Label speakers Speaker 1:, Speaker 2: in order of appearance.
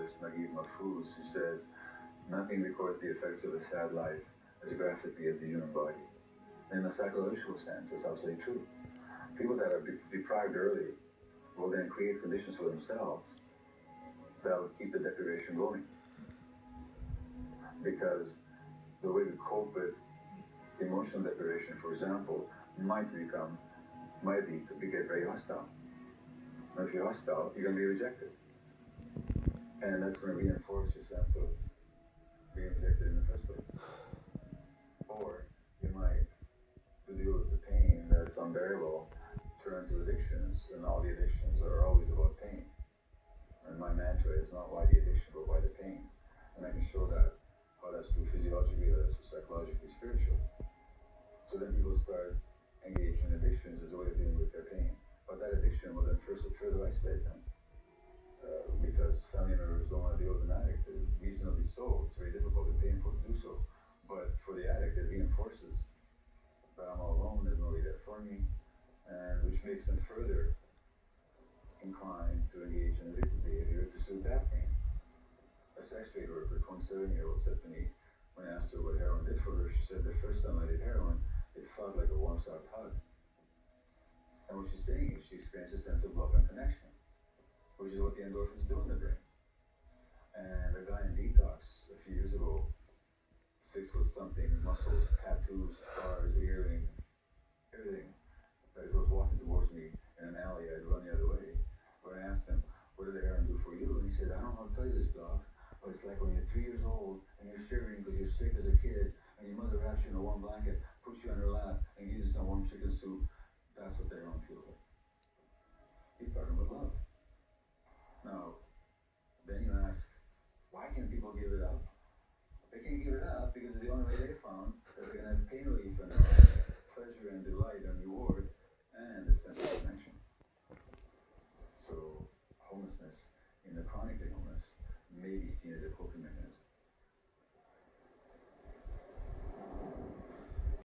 Speaker 1: psychologist, Naguib Mahfouz, who says, nothing records the effects of a sad life as graphically as the human body. In a psychological sense, it's absolutely true. People that are deprived early will then create conditions for themselves that will keep the deprivation going. Because the way we cope with emotional deprivation, for example, might be to get very hostile. And if you're hostile, you're going to be rejected. And that's going to reinforce your sense of being rejected in the first place. Or you might, to deal with the pain that's unbearable, turn to addictions, and all the addictions are always about pain. And my mantra is not why the addiction, but why the pain. And I can show that, how that's true physiologically, that's true psychologically, spiritually. So then people start engaging in addictions as a way of dealing with their pain. But that addiction will then further isolate them. Because family members don't want to deal with an addict, reasonably so. It's very difficult and painful to do so. But for the addict, it reinforces that I'm all alone, there's nobody there for me, and which makes them further inclined to engage in addictive behavior to soothe that pain. A sex trade worker, 27-year-old, said to me, when I asked her what heroin did for her, she said, the first time I did heroin, it felt like a warm, soft hug. And what she's saying is she experienced a sense of love and connection, which is what the endorphins do in the brain. And a guy in detox a few years ago, 6 foot something, muscles, tattoos, scars, earring, everything. He was walking towards me in an alley. I'd run the other way. But I asked him, what did the heroin do for you? And he said, I don't know how to tell you this, Doc, but it's like when you're 3 years old and you're shivering because you're sick as a kid, and your mother wraps you in a warm blanket, puts you on her lap, and gives you some warm chicken soup. That's what the heroin feels like. He's starting with love. Now, then you ask, why can't people give it up? They can't give it up because it's the only way they found that they can have pain relief and pleasure and delight and reward and a sense of connection. So homelessness in the chronic illness may be seen as a coping mechanism.